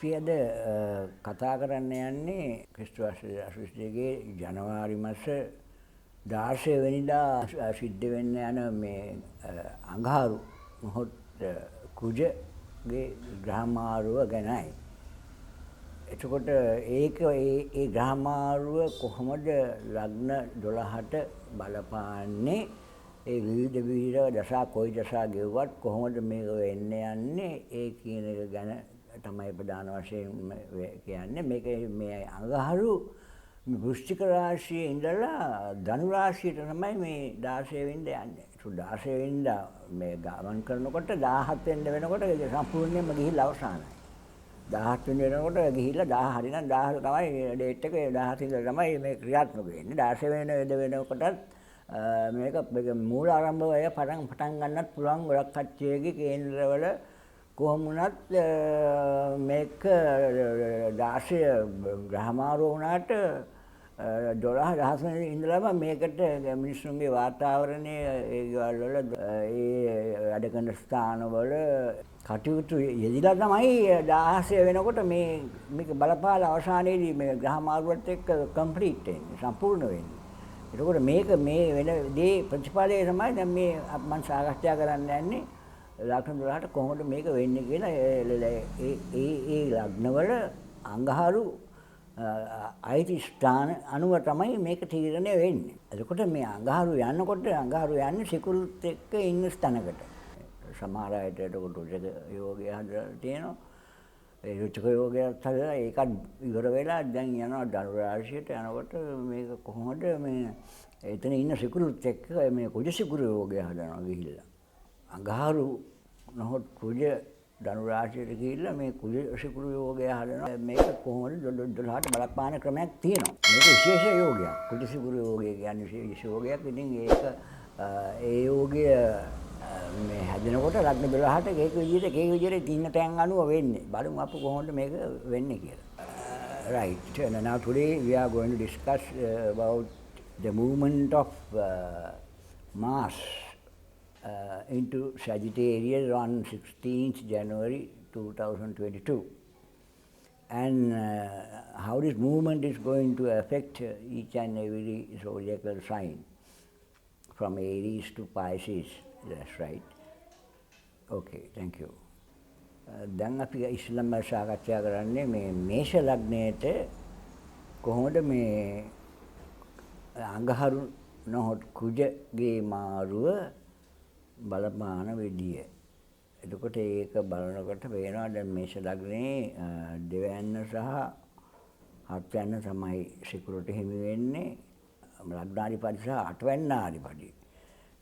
අපි අද කතා කරන්න යන්නේ ක්‍රිස්තු වර්ෂ 82 ජනවාරි මාස 16 වෙනිදා සිද්ධ වෙන්න යන මේ අඟහරු මොහොත් කුජගේ ග්‍රහ මාරුව ගැනයි. එතකොට ඒක ඒ ග්‍රහ මාරුව කොහොමද ලග්න 12ට බලපාන්නේ? ඒ විවිධ දශා කොයි දශා ගෙවුවත් කොහොමද මේක වෙන්න යන්නේ? ඒ කියන එක ගැන තමයි ප්‍රධාන වශයෙන් කියන්නේ. මේක මේ අඟහරු වෘශ්චික රාශියේ ඉඳලා ධනු රාශියට තමයි මේ 16 වෙනිදා යන්නේ. ඒක 16 වෙනිදා මේ ගමන් කරනකොට 17 වෙනිදා වෙනකොට ඒක සම්පූර්ණයෙන්ම ගිහිල්ලා අවසానයි. 17 වෙනිදා වෙනකොට ගිහිල්ලා 10 හරිනම් 10 තමයි ඩේට් එක 17 ඉඳලා තමයි මේ ක්‍රියාත්මක වෙන්නේ. 16 වෙනිදා වෙනකොටත් මේක මූල ආරම්භය පටන් ගන්නත් පුළුවන් ගොඩක් කච්චියගේ කේන්ද්‍රවල කොහොම වුණත් මේක 16 ග්‍රහමාරුව වුණාට 12 වෙනි ඉඳලාම මේකට මිනිස්සුන්ගේ වාතාවරණය ඒ ගෙවල් වල ඒ වැඩ කරන ස්ථානවල කටයුතු යෙදිලා තමයි 16 වෙනකොට මේක බලපාලා අවසානයේදී මේ ග්‍රහමාරුවත් එක්ක කම්ප්ලීට් වෙන්නේ සම්පූර්ණ වෙන්නේ. එතකොට මේක මේ වෙන දේ ප්‍රතිඵලය තමයි දැන් මේ මම සාකච්ඡා කරන්න යන්නේ ලග්න 12ට කොහොමද මේක වෙන්නේ කියලා ඒ ලග්නවල අඟහරු අයිති ස්ථාන අනුව තමයි මේක තීරණය වෙන්නේ. එතකොට මේ අඟහරු යන්නේ සිකුරුත් එක්ක ඉන්න ස්ථානකට. සමහර අයට එතකොට රුචක යෝගය හදලා තියෙනවා. ඒ රුචක යෝගයත් හදලා ඒකත් ඉවර වෙලා දැන් යනවා ධනු රාශියට යනකොට මේක කොහොමද මේ එතන ඉන්න සිකුරුත් එක්ක මේ කුජ සිකුරු යෝගය හදනවා ගිහිල්ලා. අඟහරු නොහොත් කුජ ධනු රාශියට ගිහිල්ලා මේ කුජ සිකුරු යෝගය හදනවා. මේක කොහොමද 12ට බලපාන ක්‍රමයක් තියෙනවා. මේක විශේෂ යෝගයක්. කුජ සිකුරු යෝගය කියන්නේ විශේෂ යෝගයක්. ඉතින් ඒක ඒ යෝගය මේ හැදෙනකොට ලග්න 12ට ඒක විදිහට තින්න තැන් අනුව වෙන්නේ. බලමු අපි කොහොමද මේක වෙන්නේ කියලා. Right. And now today we are going to discuss about the movement of Mars into Sagittarius on 16th January 2022. And how this movement is going to affect each and every zodiacal sign from Aries to Pisces. That's right. Okay, thank you. දැන් අපි ඉස්සෙල්ලාම සාකච්ඡා කරන්නේ මේ මේෂ ලග්නයේට කොහොමද මේ අඟහරු නොහොත් කුජගේ මාරුව බලපාන විදිය. එතකොට ඒක බලනකොට වෙනවා දැන් මේෂ ලග්නයේ දෙවැන්න සහ හත්වැන්න තමයි සිකුරට හිමි වෙන්නේ. ලග්නාධිපති සහ අටවැන්නාධිපති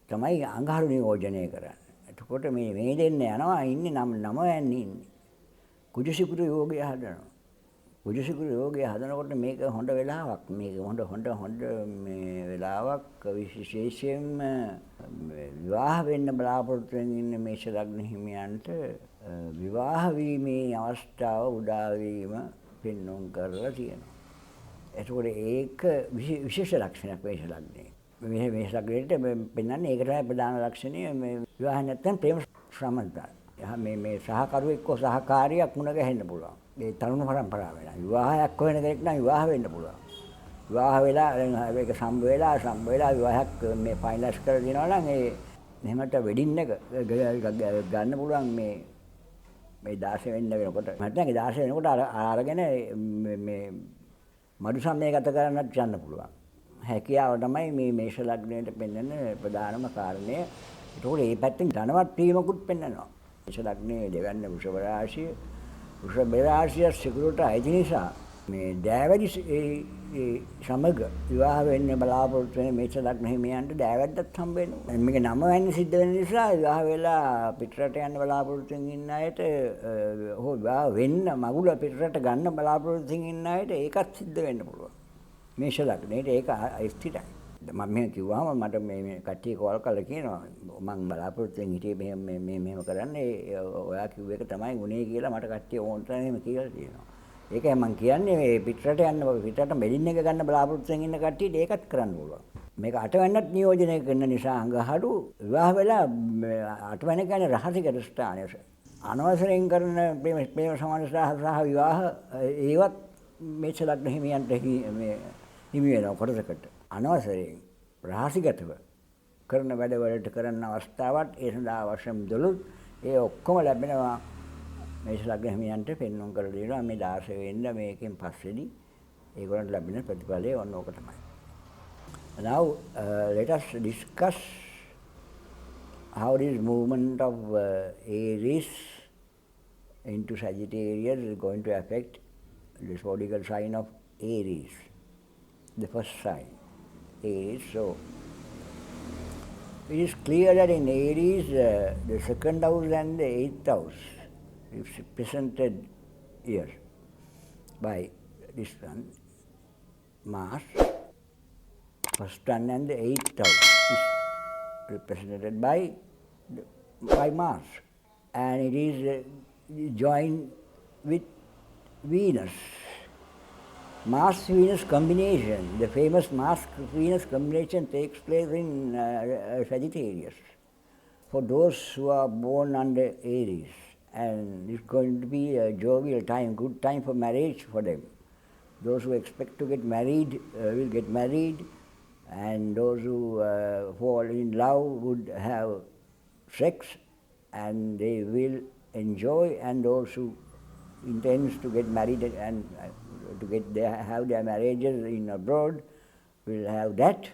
තමයි අඟහරු නියෝජනය කරන්නේ. එතකොට මේ දෙන්න යනවා ඉන්නේ 9 යන්නේ ඉන්නේ. කුජ සිකුරු යෝගය හදනවා. කුජ සිකුරු යෝගය හදනකොට මේක හොඳ වෙලාවක්. මේක හොඳ මේ වෙලාවක් විශේෂයෙන්ම විවාහ වෙන්න බලාපොරොත්තු වෙන ඉන්න මේෂ ලග්න හිමියන්ට විවාහ වීමේ අවස්ථාව උදා වීම පෙන්වන්න කරලා තියෙනවා. එතකොට ඒක විශේෂ ලක්ෂණයක් මේෂ ලග්නයේ. මේ ලග්නයට පෙන්වන්නේ ඒක තමයි ප්‍රධාන ලක්ෂණය. මේ විවාහ නැත්නම් ප්‍රේම සම්බන්ධතාවය. මේ සහකරුවෙක් හෝ සහකාරියක් මුණ ගැහෙන්න පුළුවන්. මේ තරුණ පරම්පරාව වෙනවා. විවාහයක් හොයන කෙනෙක් නම් විවාහ වෙන්න පුළුවන්. විවාහ වෙලා ඒක සම්බ වෙලා විවාහයක් මේ ෆයිනලයිස් කර දෙනවා නම් ඒ එහෙමට වෙඩින් එක ගන්න පුළුවන් මේ 16 වෙනිදා වෙනකොට. නැත්නම් 16 වෙනකොට අරගෙන මේ මඩු සම්මය ගත කරන්නත් යන්න පුළුවන්. හැකියාව තමයි මේ මේෂ ලග්නයට පෙන්වන ප්‍රධානම කාරණය. ඒකෝර මේ පැත්තෙන් ධනවත් වීමකුත් පෙන්වනවා. මේෂ ලග්නයේ දෙවැන්න වෘෂභ රාශිය සිකුරට අයිති නිසා මේ දෑවැඩි සමග විවාහ වෙන්න බලාපොරොත්තු වෙන මේෂ ලග්න හිමියන්ට දෑවැද්දත් හම්බ වෙනවා. මේක 9 වෙනි සිද්ධ වෙන නිසා විවාහ වෙලා පිටරට යන්න බලාපොරොත්තු ඉන්න අයට හෝ විවාහ වෙන්න මගුල පිටරට ගන්න බලාපොරොත්තු ඉන්න අයට ඒකත් සිද්ධ වෙන්න පුළුවන්. මේෂ ලග්නේට ඒක ස්ථිරයි. මම මෙහෙම කිව්වම මට මේ කට්ටිය කෝල් කරලා කියනවා මම බලාපොරොත්තු වෙන හිටියේ මෙහෙම කරන්නේ ඔයා කිව්ව එක තමයි ගුණේ කියලා මට කට්ටිය ඕන්ට එහෙම කියලා තියෙනවා. ඒකයි මම කියන්නේ මේ පිටරට මෙඩින් එක ගන්න බලාපොරොත්තු වෙන ඉන්න කට්ටියට ඒකත් කරන්න පුළුවන්. මේක අටවැන්නත් නියෝජනය කරන නිසා අඟහරු විවාහ වෙලා අටවැන්න කියන්නේ රහසිගත ස්ථානය. අනවසරයෙන් කරන ප්‍රේම සම්බන්ධතා සහ විවාහ ඒවත් මේෂ ලග්න හිමියන්ට මේ හිමි වෙනවා කොටසකට. අනවසරයෙන් රාශිගතව කරන වැඩවලට කරන අවස්ථාවත් ඒ සඳහා අවශ්‍ය මුදලුත් ඒ ඔක්කොම ලැබෙනවා මේෂ ලග්න හිමියන්ට පෙන්වන්න කරලා දෙනවා මේ 16 වෙනිදා මේකෙන් පස්සේදී ඒගොල්ලන්ට ලැබෙන ප්‍රතිඵලය ඔන්න ඕක තමයි. Now let us discuss how this movement of Aries into Sagittarius is going to affect the zodiacal sign of Aries, the first sign, Aries. So it is clear that in Aries, the second house and the eighth house is represented here by this one, Mars. First one and the eighth house is represented by Mars, and it is joined with Venus. Mars-Venus combination, the famous Mars-Venus combination takes place in Sagittarius for those who are born under Aries, and it's going to be a jovial time, good time for marriage for them. Those who expect to get married will get married, and those who fall in love would have sex and they will enjoy, and those who intends to get married and have their marriages in abroad will have that,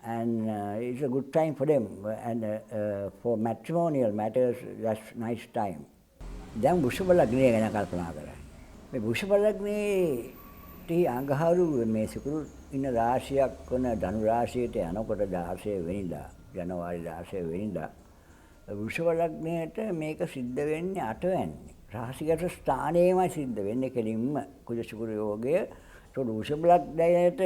and it's a good time for them, and for matrimonial matters that's nice time. දැන් වෘෂභ ලග්නය ගැන කල්පනා කරා. මේ වෘෂභ ලග්නයේ අඟහරු මේ සිකුරු ඉන්න රාශියක් වන ධනු රාශියට යනකොට 16 වෙනිදා ජනවාරි 16 වෙනිදා වෘෂභ ලග්නයට මේක සිද්ධ වෙන්නේ 8 වෙනිදා. රාශිගත ස්ථානයේමයි සිද්ධ වෙන්නේ කෙලින්ම කුජ සිකුරු යෝගය. ඒක වෘෂභ ලග්නයට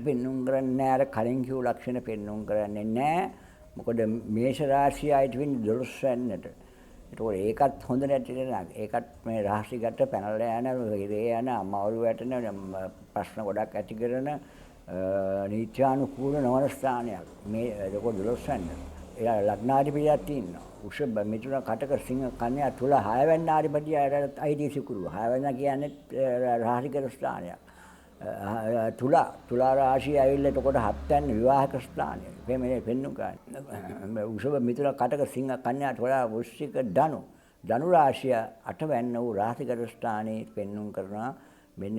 පෙන්වුම් කරන්නේ අර කලින් කියු ලක්ෂණ පෙන්වුම් කරන්නේ නැහැ. මොකද මේෂ රාශිය ආයිත් වෙන්නේ 12 වෙනිදාට. ඒකත් හොඳ නැති නේද? ඒකත් මේ රාශිගත පැනලා යන ඉරේ යන අමාරු වැටෙන ප්‍රශ්න ගොඩක් ඇති කරන නීත්‍යානුකූල නොවන ස්ථානයක්. මේ ඒක 12 වෙනිදා. ඒ ලග්නාධිපතියක් තියෙනවා. වෘෂභ මිථුන කටක සිංහ කන්‍යා තුල 6 වෙනි ආධිපතියට අයිති සිකුරු. 6 වෙනි කියන්නේ රාශිගත ස්ථානයක්. තුලා රාශිය ඇවිල්ලා එතකොට 7 වෙනි විවාහක ස්ථානය. මේ පෙන්වුම් කරන්නේ. වෘෂභ මිථුන කටක සිංහ කන්‍යා තුල වෘශ්චික ධනු රාශිය 8 වෙනි වූ රාශිගත ස්ථානයේ පෙන්වුම් කරනවා. මෙන්න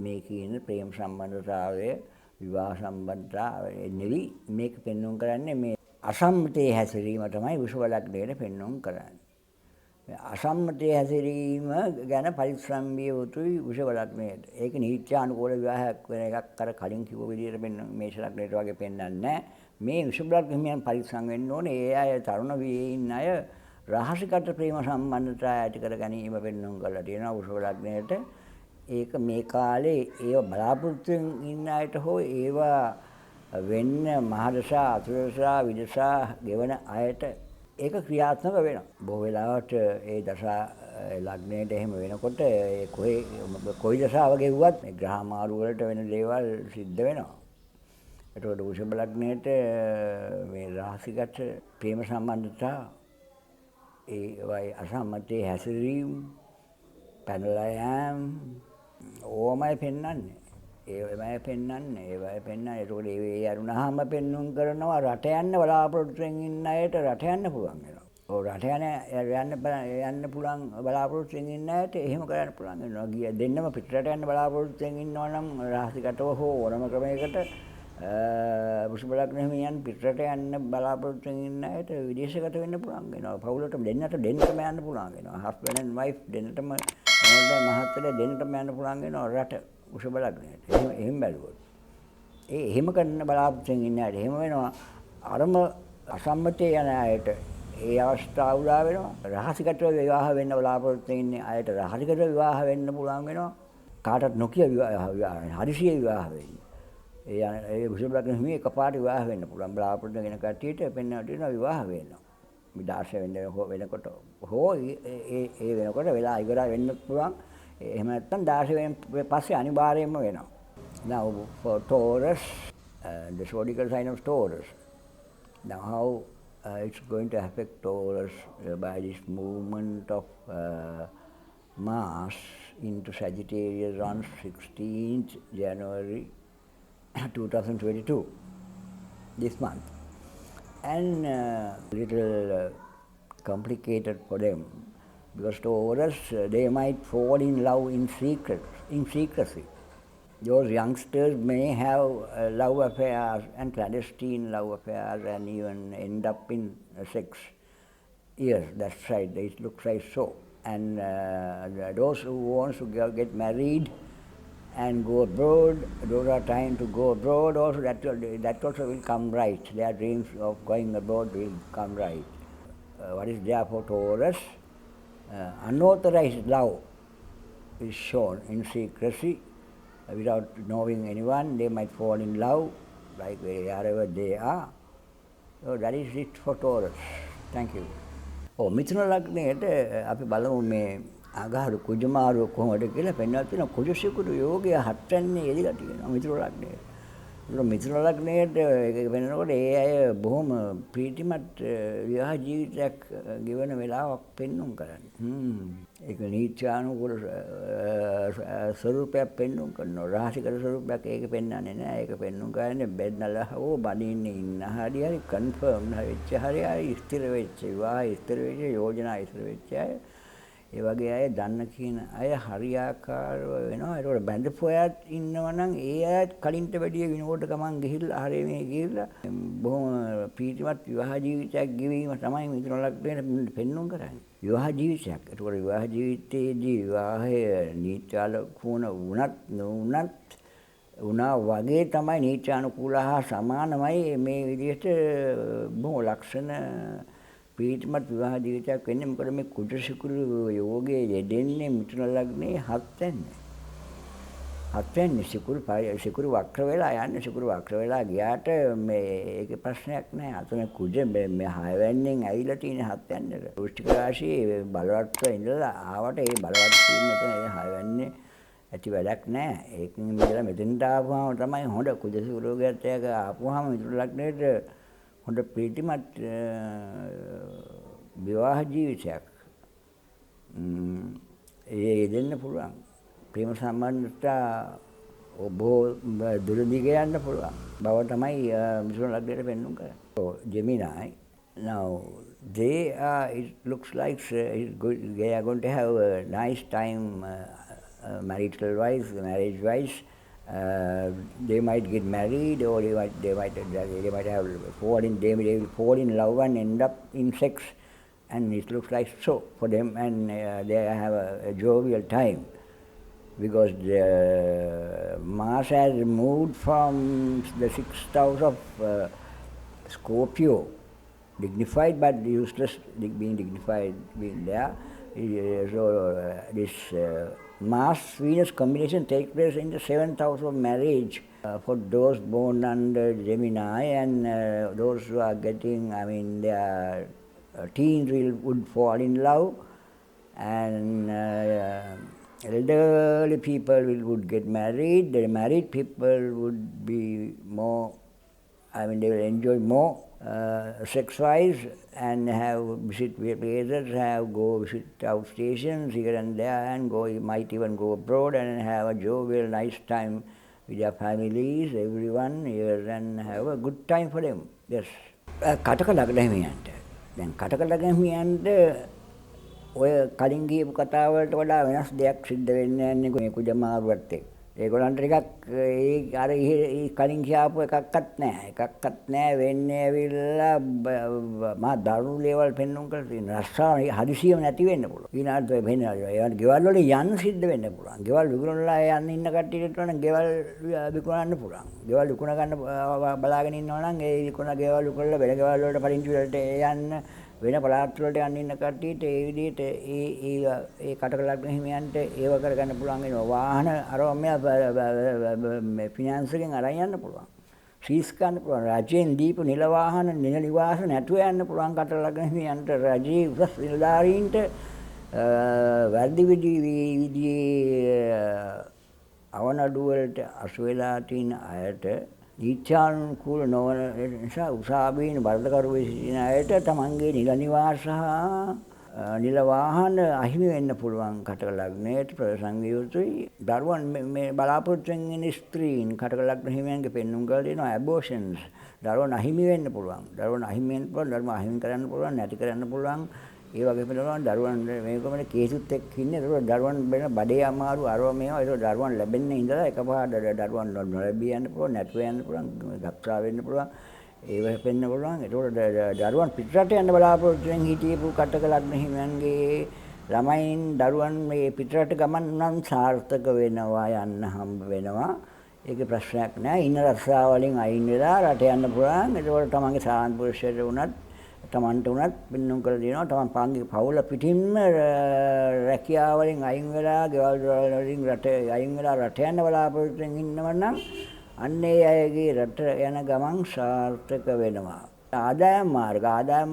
මේ කියන ප්‍රේම සම්බන්ධතාවය විවාහ සම්බන්ධතාවය නෙවි මේක පෙන්වුම් කරන්නේ මේ අසම්මතයේ හැසිරීම තමයි වෘෂභ ලග්නයේ පෙන්වුම් කරන්නේ. අසම්මතයේ හැසිරීම ගැන පරිස්සම් විය යුතුයි වෘෂභ ලග්නයට. ඒක නීත්‍යානුකූල විවාහයක් වෙන එකක් අර කලින් කිව්ව විදිහට මේෂ ලග්නයට වගේ පෙන්වන්නේ නැහැ. මේ වෘෂභ ලග්නයෙන් පරිස්සම් වෙන්න ඕනේ. ඒ අය තරුණ වියේ ඉන්න අය රහසිගත ප්‍රේම සම්බන්ධතා ඇති කර ගැනීම පෙන්වුම් කරලා තියෙනවා වෘෂභ ලග්නයට. ඒක මේ කාලේ ඒව බලාපොරොත්තුෙන් ඉන්න අයට හෝ ඒවා වෙන්න මහදශා අතුරුදශා විදශා ගෙවන අයට ඒක ක්‍රියාත්මක වෙනවා. බොහෝ වෙලාවට ඒ දශා ලග්නයට එහෙම වෙනකොට ඒ කොයි දශාව ගෙවුවත් මේ ග්‍රහ මාරු වලට වෙන දේවල් සිද්ධ වෙනවා. ඒතකොට වෘෂභ ලග්නයට මේ රාශිගත ප්‍රේම සම්බන්ධතා ඒ වයි අසම්මතයේ හැසිරීම පැනලා යෑම ඕමයි පෙන්වන්නේ. ඒවයි පෙන්වන්නේ. ඒතකොට ඒ අරුණාම පෙන්වුම් කරනවා රට යන්න බලාපොරොත්තුෙන් ඉන්න අයට රට යන්න පුළුවන් වෙනවා. ඔව් රට යන්න පුළුවන් බලාපොරොත්තුෙන් ඉන්න අයට එහෙම කරන්න පුළුවන් වෙනවා. දෙන්නම පිටරට යන්න බලාපොරොත්තුෙන් ඉන්නවා නම් රාශිගතව හෝ ඕනම ක්‍රමයකට වෘෂභ ලග්නයෙන් පිටරට යන්න බලාපොරොත්තුෙන් ඉන්න අයට විදේශගත වෙන්න පුළුවන් වෙනවා. පවුලට දෙන්නටම යන්න පුළුවන් වෙනවා. husband and wife දෙන්නටම මහත්තයලා දෙන්නටම යන්න පුළුවන් වෙනවා රට වෘෂභ ලග්නයට. එහෙම බැලුවොත්. එහෙම කරන්න බලාපොරොත්තුෙන් ඉන්න අයට එහෙම වෙනවා. අරම අසම්මතයේ යන අයට ඒ අවස්ථාව උදා වෙනවා. රහසිගතව විවාහ වෙන්න බලාපොරොත්තුෙන් ඉන්න අයට රහසිගතව විවාහ වෙන්න පුළුවන් වෙනවා. කාටවත් නොකිය විවාහ හදිසියෙ විවාහ වෙන්න. ඒ වෘෂභ ලග්න හිමි එකපාරට විවාහ වෙන්න පුළුවන්. බලාපොරොත්තු වෙන කට්ටියට පෙන්වන්න තියෙනවා විවාහ වෙනවා. මේ 16 වෙනකොට හෝ ඒ වෙනකොට වෙලා ඉවර වෙන්න පුළුවන්. එහෙම නැත්නම් 16 වෙනි පස්සේ අනිවාර්යයෙන්ම වෙනවා. Now for Taurus, the zodiacal sign of Taurus. Now how it's going to affect Taurus by this movement of Mars into Sagittarius on 16th January 2022, this month. And little complicated for them because Taurus, they might fall in love in secrecy. Those youngsters may have love affairs and clandestine love affairs and even end up in sex. Yes, that's right. It looks like so. And those who want to get married and go abroad, those are time to go abroad also, that also will come right. Their dreams of going abroad will come right. What is there for Taurus? Unauthorized love is shown in secrecy. Without knowing anyone, they might fall in love, like wherever they are. So that is it for Taurus. Thank you. මිථුන ලග්නයට අපි බලමු මේ අගහරු කුජ මාරුව කොහොමද කියලා පෙන්වලා තියෙනවා. කුජ සිකුරු යෝගය හත්වැන්නේ එළිලා තියෙනවා මිථුන ලග්නයට. ඒක මිථුන ලග්නයට ඒක වෙනකොට ඒ අය බොහොම ප්‍රීතිමත් විවාහ ජීවිතයක් ගෙවන වෙලාවක් පෙන්වුම් කරන්නේ. ඒක නීත්‍යානුකූල ස්වරූපයක් පෙන්වුම් කරනවා. රාශිකර ස්වරූපයක් ඒක පෙන්වන්නේ නැහැ. ඒක පෙන්වුම් කරන්නේ බෙන්නලා හෝ බණින්නේ ඉන්න හරිය කන්ෆර්ම් වෙච්ච හරිය ස්ථිර වෙච්ච විවාහ ස්ථිර වෙච්ච යෝජනා ස්ථිර වෙච්ච අය ඒ වගේ අය දන්න කියන අය හරියාකාරව වෙනවා. ඒකට බැඳපු අයත් ඉන්නවා නම් ඒ අයත් කලින්ට වැඩිය විනෝඩ ගමන් ගිහිල්ලා හරිය මේ ගිහිල්ලා බොහොම ප්‍රීතිමත් විවාහ ජීවිතයක් ගෙවීම තමයි මිථුන ලග්නයට පෙන්වුම් කරන්නේ. විවාහ ජීවිතයක්. ඒකට විවාහ ජීවිතයේදී විවාහය නීත්‍යානුකූල වුණත් නොවුණත් උනා වගේ තමයි නීත්‍යානුකූල හා සමානමයි මේ විදිහට බොහොම ලක්ෂණ ප්‍රීතිමත් විවාහ ජීවිතයක් වෙන්නේ. මොකද මේ කුජ සිකුරු යෝගයේ යෙදෙන්නේ මිථුන ලග්නයේ හත්වැන්නේ සිකුරු වක්‍ර වෙලා යන්නේ. සිකුරු වක්‍ර වෙලා ගියාට මේ ඒකේ ප්‍රශ්නයක් නැහැ. අතන කුජ මේ හයවැන්නෙන් ඇවිල්ලා තියෙන හත්වැන්නට. වෘශ්චික රාශියේ බලවත්ව ඉඳලා ආවට ඒ බලවත් තියෙන මෙතන ඒ හයවැන්නේ ඇති වැඩක් නැහැ. ඒකෙන් ඉඳලා මෙතෙන්ට ආවම තමයි හොඳ කුජ සිකුරු යෝගයට ආපුවාම මිථුන ලග්නයට හොඳ ප්‍රීතිමත් විවාහ ජීවිතයක් ඒ දෙන්න පුළුවන්. ප්‍රේම සම්බන්ධතා බොහෝ දුරදිග යන්න පුළුවන් බව තමයි මිථුන ලග්නයට පෙන්වුම් කරන්නේ. So Gemini, now it looks like they are going to have a nice time marital wise, marriage wise. They might get married, or they might have they will fall in love and end up in sex, and it looks like so for them, and they have a jovial time because the Mars has moved from the 6th house of Scorpio, dignified but useless, being dignified being there. So this Mars-Venus combination takes place in the 7th house of marriage for those born under Gemini, and those who are getting, their teens would fall in love, and elderly people would get married. The married people would be more, they will enjoy more sex-wise and have visit places, go visit outstations here and there, and might even go abroad and have a jovial, nice time with their families, everyone here, and have a good time for them. Yes. කටක ලග්න හිමියන්ට දැන් කටක ලග්න හිමියන්ට ඔය කලින් කියපු කතාව වලට වඩා වෙනස් දෙයක් සිද්ධ වෙන්නේ නැහැ මේ කුජ මාරුවත් එක්ක. ඒගොල්ලන්ට ටිකක් ඒ අර කලින් කියපු එකක්වත් නැහැ වෙන්නේ ඇවිල්ලා මා දරුණු ලේවල් පෙන්වුම් කරලා තියෙන රස්සා හදිසියෙම නැති වෙන්න පුළුවන්. ඊනාට වෙන්නේ ඒවට ගෙවල් වල යන්න සිද්ධ වෙන්න පුළුවන්. ගෙවල් විකුණලා යන්න ඉන්න කට්ටියට නම් ගෙවල් විකුණන්න පුළුවන්. ගෙවල් විකුණ ගන්න බලාගෙන ඉන්නවා නම් ඒ ගෙවල් විකුණලා වෙන ගෙවල් වලට පරිංචි වලට යන්න වෙන පළාත් වලට යන්න ඉන්න කට්ටියට ඒ විදිහට ඒ කටක ලග්න හිමියන්ට ඒව කරගන්න පුළුවන් වෙනවා. වාහන අරම මේ ෆිනෑන්ස් එකෙන් අරන් යන්න පුළුවන්. ෆීස් ගන්න පුළුවන්. රජයෙන් දීපු නිල වාහන නිල නිවාස නැතුව යන්න පුළුවන් කටක ලග්න හිමියන්ට. රජයේ උසස් නිලධාරීන්ට වැඩි විදිහේ අවනඩු වලට අසු වෙලා තියෙන අයට ඊච්ඡානුකූල නොවන නිසා උසාවියෙන් වරදකරුවේ සිටින අයට තමන්ගේ නිල නිවාස සහ නිල වාහන අහිමි වෙන්න පුළුවන් කටක ලග්නයට ප්‍රසංග යුතුයි. දරුවන් මේ බලාපොරොත්තු වෙන ස්ත්‍රීන් කටක ලග්න හිමියන්ගේ පෙන්눔 කරලා දෙනවා ඇබෝෂන්ස්. දරුවන් අහිමි වෙන්න පුළුවන්. දරුවන් අහිමි වෙන්න පුළුවන්. දරුවන් අහිමි කරන්න පුළුවන්. නැති කරන්න පුළුවන්. ඒ වගේ වෙනවා දරුවන් මේකමනේ කේසුත් එක්ක ඉන්නේ. ඒක දරුවන් වෙන බඩේ අමාරු අරව මේවා. ඒක දරුවන් ලැබෙන්නේ ඉඳලා එකපාරට දරුවන් නොලැබී යන්න පුළුවන්. නැතුව යන්න පුළුවන්. ගබ්සා වෙන්න පුළුවන්. ඒව හැපෙන්න පුළුවන්. ඒතකොට දරුවන් පිටරට යන්න බලාපොරොත්තු වෙන හිටියපු කටක ලග්න හිමියන්ගේ ළමයින් දරුවන් මේ පිටරට ගමන් නම් සාර්ථක වෙනවා යන්න හම්බ වෙනවා. ඒකේ ප්‍රශ්නයක් නෑ. ඉන්න රස්සාව වලින් අයින් වෙලා රට යන්න පුළුවන්. ඒතකොට තමන්ගේ සාන්ත පුරුෂයට උනත් තමන්ට උනත් බින්නුම් කරලා දෙනවා. තමන් පාන්ගේ පවුල පිටින්ම රැකියාව වලින් අයින් වෙලා, ගෙවල් වලින් රට අයින් වෙලා රට යන්න බලාපොරොත්තු වෙන ඉන්නව නම් අන්න ඒ අයගේ රට යන ගමන් සාර්ථක වෙනවා. ආදායම්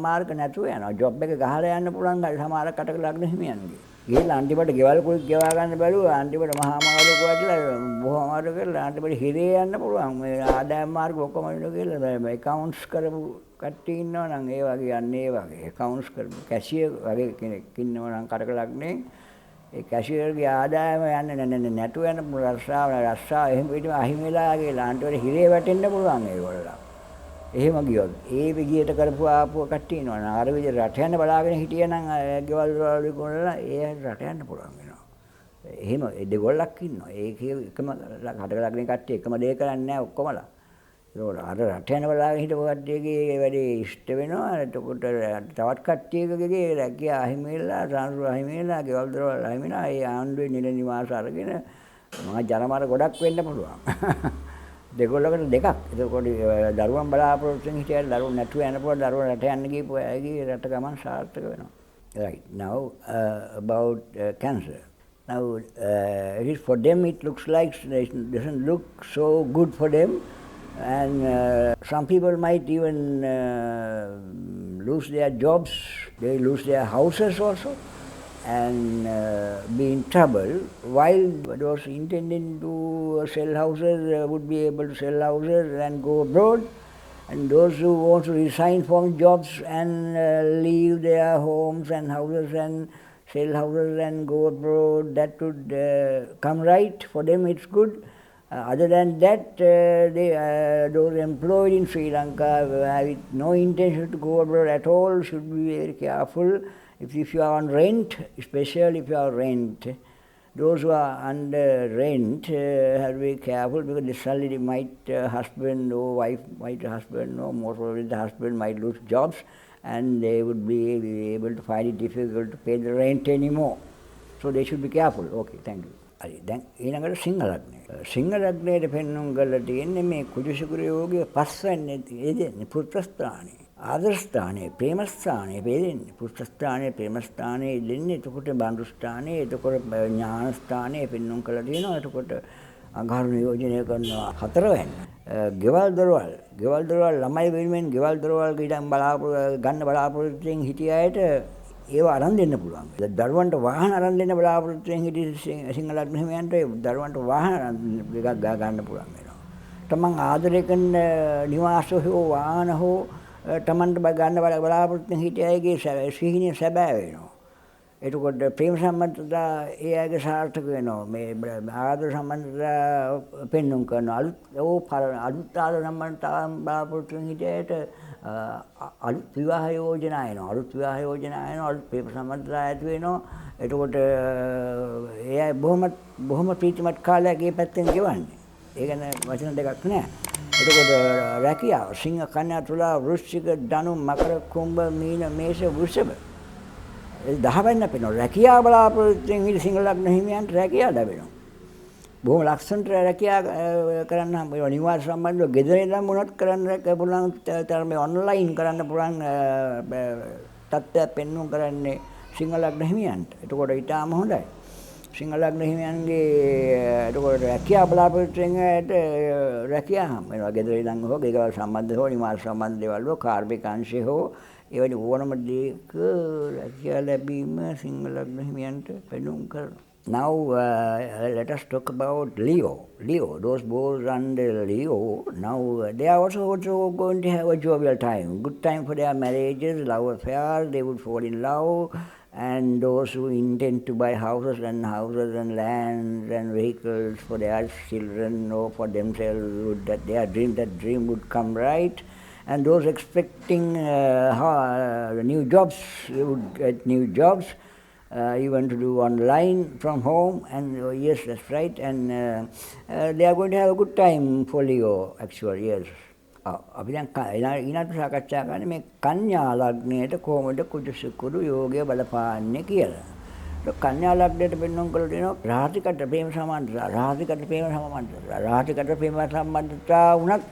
මාර්ග නැතුව යනවා. ජොබ් එක ගහලා යන්න පුළුවන් සමහර කටක ලග්න හිමියන්ගේ. ගිහලා අන්තිමට ගෙවල් කුත් ගෙවා ගන්න බැලුව අන්තිමට මහා මාළුක වටලා බොහොම අමාරු කරලා අන්තිමට හිරේ යන්න පුළුවන්. මේ ආදායම් මාර්ග ඔක්කොම වෙනවා කියලා මේ accounts කරපු කට්ටිය ඉන්නවා නම් ඒ වගේ යන්නේ ඒ වගේ accounts කරපු කැෂියර් වගේ කෙනෙක් ඉන්නවා නම් කටක ලග්නේ ඒ කැෂියර්ගේ ආදායම යන්නේ නැතුව යන රස්සාව එහෙම පිටිම අහිමි වෙලා ගිහලා අන්තිමට හිරේ වැටෙන්න පුළුවන් ඒගොල්ලෝ. එහෙම ගියොත් ඒ විදියට කරපු ආපුව කට්ටිය ඉන්නවා. අර විදියට රට යන බලාගෙන හිටියනම් ගෙවල් වල ගොල්ලලා ඒ රට යන්න පුළුවන් වෙනවා. එහෙම දෙගොල්ලක් ඉන්නවා. ඒකේ එකම කටක ලග්නේ කට්ටිය එකම දේ කරන්නේ නැහැ ඔක්කොමලා. ඒකෝට අර රට යන බලාගෙන හිටපු කට්ටියගේ වැඩේ ඉෂ්ට වෙනවා. එතකොට තවත් කට්ටියකගේ රැකියා අහිමි වෙලා, සාන්සු අහිමි වෙලා, ගෙවල් දොරවල් අහිමි වෙලා ඒ ආණ්ඩුවේ නිල නිවාස අරගෙන මහා ජනමාර ගොඩක් වෙන්න පුළුවන්. දෙගොල්ලකට දෙකක්. එතකොට දරුවන් බලාපොරොත්තු වෙන හිටියට දරුවෝ නැතුව යන පොර දරුවෝ රට යන්න ගිහපු අයගේ රට ගමන් සාර්ථක වෙනවා. Right. Now about Cancer. Now it is for them it looks like it doesn't look so good for them and some people might even lose their jobs, they lose their houses also. And be in trouble, while those intending to sell houses would be able to sell houses and go abroad, and those who want to resign from jobs and leave their homes and houses and sell houses and go abroad, that would come right for them. It's good. Other than that, those employed in Sri Lanka with no intention to go abroad at all should be very careful. If you are on rent, especially if you are on rent, those who are under rent have to be careful because the salary might husband or wife might husband or most probably the husband might lose jobs and they would be able to find it difficult to pay the rent anymore. So they should be careful. Okay, thank you. හරි දැන් ඊළඟට සිංහ ලග්නය. සිංහ ලග්නයේ පෙන්වුම් කරලා තියෙන්නේ මේ කුජ ශුක්‍ර යෝගයේ පස්වැන්නේ එදෙන්නේ පුත්‍ර ස්ථානයේ. ආදර්ශ ස්ථානයේ ප්‍රේම ස්ථානයේ දෙන්නේ. පුත්‍ර ස්ථානයේ ප්‍රේම ස්ථානයේ දෙන්නේ. එතකොට බන්දු ස්ථානයේ එතකොට ඥාන ස්ථානයේ පෙන්වුම් කරලා තියෙනවා. එතකොට අඟහරු නියෝජනය කරනවා හතරවැන්න. ගෙවල් දොරවල් ළමයි වෙනුවෙන් ගෙවල් දොරවල් ගන්න බලාපොරොත්තු වෙන හිටිය අයට ඒව අරන් දෙන්න පුළුවන්. දරුවන්ට වාහන අරන් දෙන්න බලාපොරොත්තු වෙන හිටි සිංහ ලග්න හිමියන්ට දරුවන්ට වාහන එකක් ගන්න පුළුවන් වෙනවා. තමන් ආදරය කරන නිවාස හෝ වාහන හෝ තමන්ට ගන්න බලාපොරොත්තු වෙන හිටි අයගේ සිහිනය සැබෑ වෙනවා. එතකොට ප්‍රේම සම්බන්ධතා ඒ අයගේ සාර්ථක වෙනවා. මේ ආදර සම්බන්ධතා පෙන්වුම් කරන අලුත් ආදර සම්බන්ධතා බලාපොරොත්තු වෙන හිටි අයට අලුත් විවාහ යෝජනා එනවා. අලුත් ප්‍රේම සම්බන්ධතා ඇති වෙනවා. එතකොට ඒ අය බොහොම ප්‍රීතිමත් කාලයක් ඒ පැත්තෙන් ගෙවන්නේ. ඒ ගැන වචන දෙකක් නෑ. එතකොට රැකියාව සිංහ කන්‍යා තුලා වෘශ්චික ධනු මකර කුම්භ මීන මේෂ වෘෂභ 10 වෙන්න පේනවා. රැකියාව බලාපොරොත්තු වෙන සිංහ ලග්න හිමියන්ට රැකියාව ලැබෙනවා. බොහොම ලක්ෂණට රැකියාව කරන්න හම්බ වෙනවා. නිවාස සම්බන්ධව ගෙදර ඉඳන් මොනවත් කරන්න පුළුවන් තරමේ ඔන්ලයින් කරන්න පුළුවන් තත්ත්වයක් පෙන්වුම් කරන්නේ සිංහ ලග්න හිමියන්ට. එතකොට ඊටාම හොඳයි. සිංහ ලග්න හිමියන්ගේ එතකොට රැකියාව බලාපොරොත්තු වෙන අයට රැකියාව හම්බ වෙනවා. ගෙදර ඉඳන් හෝ ගෙවල් සම්බන්ධ හෝ නිවාස සම්බන්ධ දේවල් හෝ කාර්මික අංශය හෝ එවැනි ඕනම දෙයක රැකියාව ලැබීම සිංහ ලග්න හිමියන්ට පෙන්වුම් කරනවා. Now, let us talk about Leo. Leo, those born under Leo, now they are also going to have a jovial time. Good time for their marriages, love affairs, they would fall in love. And those who intend to buy houses and lands and vehicles for their children or for themselves, that dream would come right. And those expecting new jobs, they would get new jobs. Even to do online from home, and yes, that's right, and they are going to have a good time for Leo, actually, yes. අපි දැන් ඊළඟට සාකච්ඡා කරන්නේ මේ කන්‍යා ලග්නයට කොහොමද කුජ සුකුරු යෝගය බලපාන්නේ කියලා. ඒක කන්‍යා ලග්නයට පෙන්වන්න කළ දෙනවා රාශිකට ප්‍රේම සම්බන්ධතා වුණත්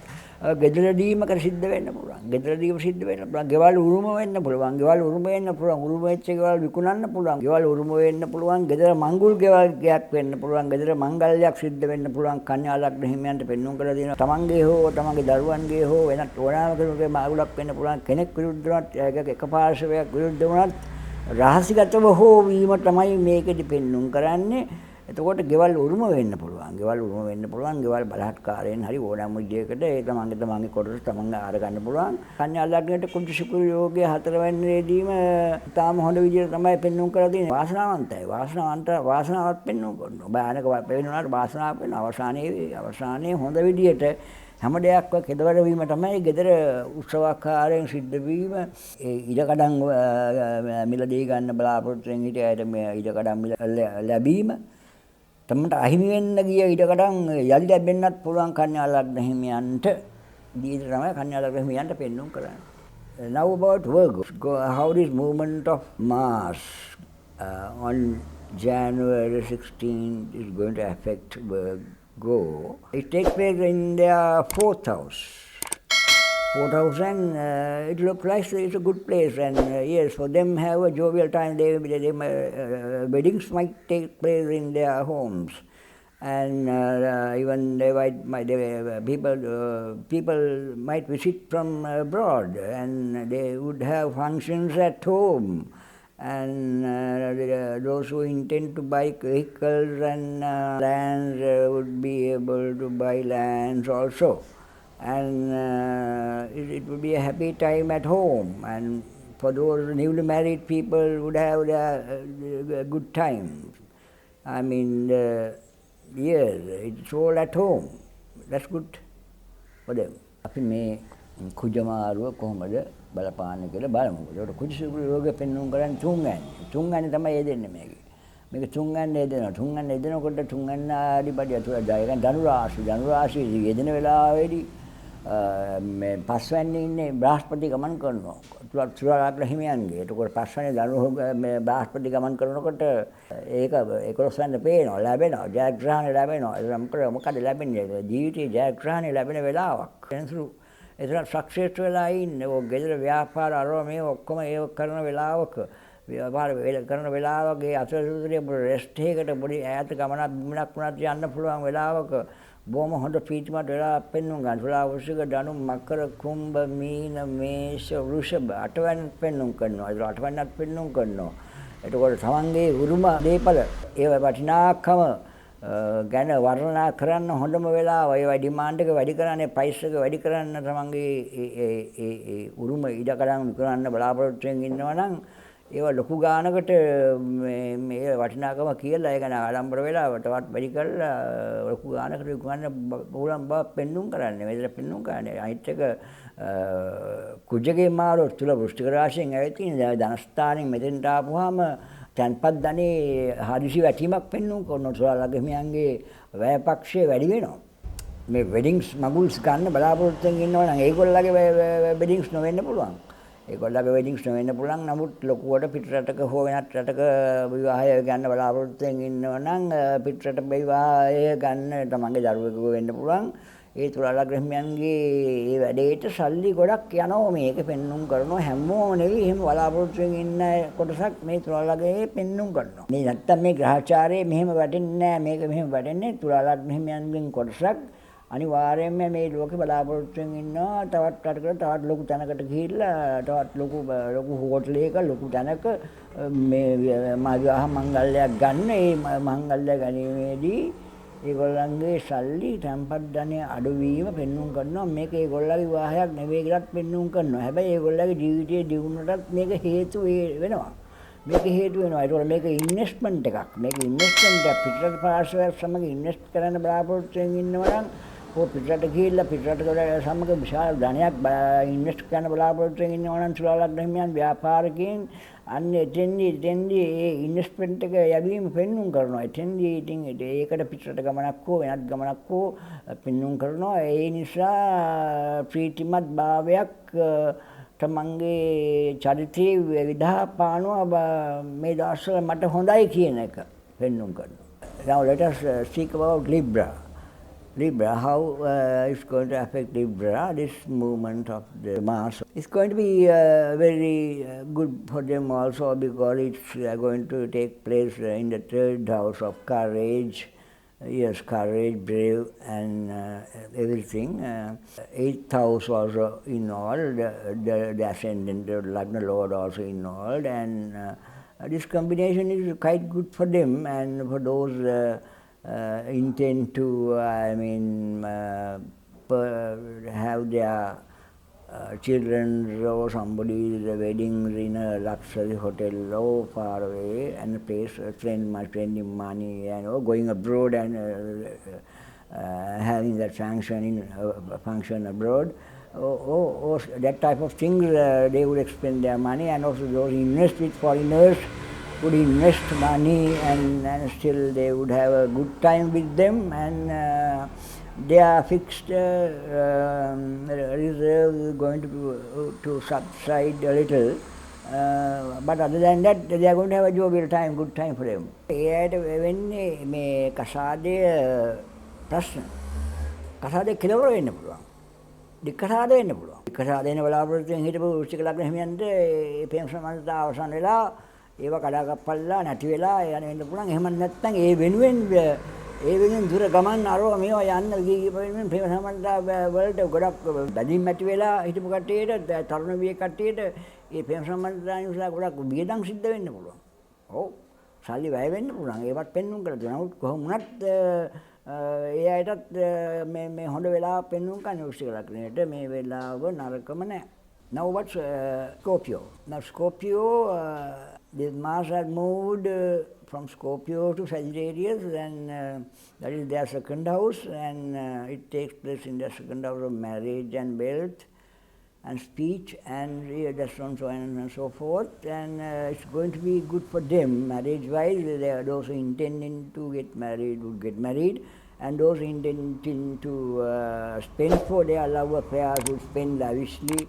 ගෙදරදීමකට සිද්ධ වෙන්න පුළුවන්. ගෙදරදීම සිද්ධ වෙන්න පුළුවන්. ගෙවල් උරුම වෙන්න පුළුවන්. ගෙවල් උරුම වෙන්න පුළුවන්. උරුම වෙච්ච ගෙවල් විකුණන්න පුළුවන්. ගෙවල් උරුම වෙන්න පුළුවන්. ගෙදර මංගුල් ගෙවල්යක් වෙන්න පුළුවන්. ගෙදර මංගල්‍යයක් සිද්ධ වෙන්න පුළුවන්. කන්‍යා ලග්න හිමියන්ට පෙන්වන්න කරලා දෙනවා. තමන්ගේ හෝ තමන්ගේ දරුවන්ගේ හෝ වෙනත් ඕනෑම කෙනෙකුගේ මාගුලක් වෙන්න පුළුවන්. කෙනෙක් විරුද්ධ වුණත් එක පාර්ශවයක් විරුද්ධ වුණත් රහසිගතව හෝ වීම තමයි මේකෙදි පෙන්වන්න කරන්නේ. එතකොට ගෙවල් උරුම වෙන්න පුළුවන්. ගෙවල් බලහත්කාරයෙන් හරි ඕනෑම විදියකට ඒ තමන්ගේ කොටස තමන්ගේ අර ගන්න පුළුවන්. කන්‍යා ලග්නයට කුජ සුකුරු යෝගය 4 වෙනිදීම තාම හොඳ විදියට තමයි පෙන්වන්න කරලා තියෙන්නේ. වාසනාවක් පෙන්වන්න කරනවා. බාහනක පෙන්වනාට වාසනාවක් වෙන අවසානයේ හොඳ විදියට හැම දෙයක්ම කෙදවර වීම තමයි ගෙදර උත්සවාකාරයෙන් සිද්ධ වීම. ඒ ඉඩකඩම් මිලදී ගන්න බලාපොරොත්තු වෙන හිටියට මේ ඉඩකඩම් ලැබීම තමන්ට අහිමි වෙන්න ගිය ඉඩකඩම් යලි ලැබෙන්නත් පුළුවන් කන්‍යා ලග්න හිමියන්ට. දීද තමයි කන්‍යා ලග්න හිමියන්ට පෙන්වන්න කරන්නේ. Now about Virgo. How this movement of Mars on January 16th is going to affect Virgo. It takes place in their 4th house. 4th house, and it looks like it's a good place, and yes, for them have a jovial time. Weddings might take place in their homes, and even people might visit from abroad, and they would have functions at home. And those who intend to buy vehicles and lands would be able to buy lands also. And it would be a happy time at home. And for those newly married people would have a good time. I mean, yes, it's all at home. That's good for them. අපි මේ කුජ මාරුව කොහොමද බලපාන්නේ කියලා බලමු. ඒකට කුජ සුකුරු යෝගය පෙන්වන්න කරන්නේ තුන්ගන්නේ තමයි යෙදෙන්නේ මේකේ. මේක තුන්ගන්නේ යෙදෙනවා. තුන්ගන්නේ යෙදෙනකොට තුන්ගන්න ආදිපඩිය තුල ජයගන්න ධනු රාශිය යෙදෙන වෙලාවේදී මේ පස්වැන්නේ ඉන්නේ බ්‍රහස්පති ගමන් කරනවා. තුලා ලග්න හිමියන්ගේ. ඒකෝර පස්වැන්නේ ධනු මේ බ්‍රහස්පති ගමන් කරනකොට ඒක 11 වෙනිදා පේනවා, ලැබෙනවා, ජයග්‍රහණය ලැබෙනවා. ඒක මොකද ලැබෙන්නේ? ජීවිතයේ ජයග්‍රහණය ලැබෙන වෙලාවක්. එතන සක්සස් වෙලා ඉන්නේ. ඔය ගෙදර ව්‍යාපාර අරව මේ ඔක්කොම ඒව කරන වෙලාවක ව්‍යාපාර කරන වෙලාවකේ අතරතුරේ රෙස්ට් එකකට පොඩි ඈත ගමනක් බිමනක් වුණත් යන්න පුළුවන් වෙලාවක බොහොම හොඳ ප්‍රීතිමත් වෙලා පෙන්වන්න ගන්න. තුලා වෘශ්චික ධනු මකර කුම්භ මීන මේෂ වෘෂභ 8 වෙනි පෙන්වන්න කරනවා. ඒක 8 වෙනිත් පෙන්වන්න කරනවා. එතකොට තමන්ගේ උරුම දීපල ඒ වටිනාකම ගැන වර්ණනා කරන්න හොඳම වෙලාව. ඒ ඩිමාන්ඩ් එක වැඩි කරන්නේ, ප්‍රයිස් එක වැඩි කරන්න තමන්ගේ ඒ උරුම ඉඩකඩම් විකුණන්න බලාපොරොත්තු වෙමින් ඉන්නවා නම් ඒවා ලොකු ගානකට මේ වටිනාකම කියලා ඒ ගැන ආඩම්බර වෙලා වටවත් වැඩි කරලා ලොකු ගානකට විකුණන්න පුළුවන් බව පෙන්වන්න කරන්නේ. මේකට පෙන්වන්න කරන්නේ. අනිත් එක කුජගේ මාරුව තුල වෘශ්චික රාශියෙන් ඇවිත් ඉන්නේ. ධනස්ථානෙන් මෙතෙන්ට ආපුවාම තන්පත් ධනේ හදිසි වැටීමක් පෙන්වන්න කරනවා. තුලා ලග්න හිමියන්ගේ වැයපක්ෂය වැඩි වෙනවා. මේ වෙඩින්ග්ස් මගුල්ස් ගන්න බලාපොරොත්තු වෙමින් ඉන්නවා නම් ඒගොල්ලගේ වෙඩින්ග්ස් නොවෙන්න පුළුවන්. ඒගොල්ලගේ වෙඩින්ග්ස් නොවෙන්න පුළුවන්. නමුත් ලොකුවට පිටරටක හෝ වෙනත් රටක විවාහය ගන්න බලාපොරොත්තු වෙමින් ඉන්නවා නම් පිටරට විවාහය ගන්න තමන්ගේ දරුවෙකු වෙන්න පුළුවන්. ඒ තුලා ලග්න හිමියන්ගේ ඒ වැඩේට සල්ලි ගොඩක් යනවා. මේක පෙන්눔 කරනවා. හැමෝම නෙවෙයි එහෙම බලාපොරොත්තු වෙමින් ඉන්න කොටසක් මේ තුලා ලග්නයේ පෙන්눔 කරනවා. මේ නැත්තම් මේ ග්‍රහචාරයේ මෙහෙම වැටෙන්නේ නැහැ. මේක මෙහෙම වැටෙන්නේ තුලා ලග්න හිමියන්ගෙන් කොටසක් අනිවාර්යයෙන්ම මේ ලෝකේ බලාපොරොත්තුෙන් ඉන්නවා තවත් රටකට තවත් ලොකු තැනකට ගිහිල්ලා තවත් ලොකු හෝටලයක ලොකු තැනක මේ විවාහ මංගල්‍යයක් ගන්න. ඒ මංගල්‍ය ගැනීමේදී ඒගොල්ලන්ගේ සල්ලි තැන්පත් ධනය අඩුවීම පෙන්වුම් කරනවා. මේක ඒගොල්ලන්ගේ විවාහයක් නෙවෙයි කියලාත් පෙන්වුම් කරනවා. හැබැයි ඒගොල්ලන්ගේ ජීවිතයේ දියුණුවටත් මේක හේතු වෙනවා. මේක හේතු වෙනවා. ඒතකොට මේක ඉන්වෙස්ට්මන්ට් එකක්. මේක ඉන්වෙස්ට්මන්ට් එකක්. පිටරට පාර්ශවයක් සමග ඉන්වෙස්ට් කරන්න බලාපොරොත්තු වෙමින් ඉන්නවා නම් පිටරට ගිහිල්ලා පිටරට සමග විශාල ධනයක් ඉන්වෙස්ට් කරන්න බලාපොරොත්තු වෙමින් ඉන්නවා නම් තුලා ලග්න හිමියන් ව්‍යාපාරිකයන් අන්න එතෙන්දී ඒ ඉන්වෙස්ට්මන්ට් එක යැවීම පෙන්වුම් කරනවා. එතෙන්දී ඉතින් ඒකට පිටරට ගමනක් හෝ වෙනත් ගමනක් හෝ පෙන්වුම් කරනවා. ඒ නිසා ප්‍රීතිමත් භාවයක් තමන්ගේ චරිතයේ විදහාපානවා මේ දවස්වල මට හොඳයි කියන එක පෙන්වුම් කරනවා. Now let us speak about Libra. Libra, how it's going to affect Libra, this movement of the Mars. It's going to be very good for them also because it's going to take place in the third house of courage. Yes, courage, brave, and everything. Eighth house also involved, the ascendant, the Lagna Lord also involved, and this combination is quite good for them and for those intend to, have their children or somebody's weddings in a luxury hotel or far away and a place spending money and going abroad and having that function abroad or that type of things. They would expend their money, and also those invest with foreigners would invest money and still they would have a good time with them, and their fixed reserve is going to subside a little. But other than that, they are going to have a jovial time, good time for them. එයාට වෙන්නේ මේ කසාදය ප්‍රශ්න. කසාදය කෙලවර වෙන්න පුළුවන්. දික්කසාද වෙන්න පුළුවන්. දික්කසාද වෙන බලාපොරොත්තුෙන් හිටපු වෘශ්චික ලග්න හිමියන්ට මේ ප්‍රේම සම්බන්ධතාව අවසන් වෙලා ඒව කඩාකප්පල්ලා නැති වෙලා යන වෙන්න පුළුවන්. එහෙම නැත්නම් ඒ වෙනුවෙන් දුර ගමන් අරව මේවා යන්න ගිහින් ප්‍රේම සම්බන්ධතාව වලට ගොඩක් බැඳීම් ඇති වෙලා හිටපු කට්ටියට තරුණ විය කට්ටියට මේ ප්‍රේම සම්බන්ධතාව නිසා ගොඩක් වියදම් සිද්ධ වෙන්න පුළුවන්. ඔව්. සල්ලි වැය වෙන්න පුළුවන්. ඒවත් පෙන්වුම් කරලා දෙනවා. නමුත් කොහොම වුණත් ඒ අයටත් මේ හොඳ වෙලාව පෙන්වුම් කරන වෘශ්චික ලග්නයට මේ වෙලාව නරකම නැහැ. Now what's Scorpio? Now Scorpio, this Mars has moved from Scorpio to Sagittarius, and that is their second house, and it takes place in their second house of marriage and wealth and speech and that's so on and so forth, and it's going to be good for them marriage-wise. Those who intending to get married would get married, and those intending to spend for their love affairs would spend lavishly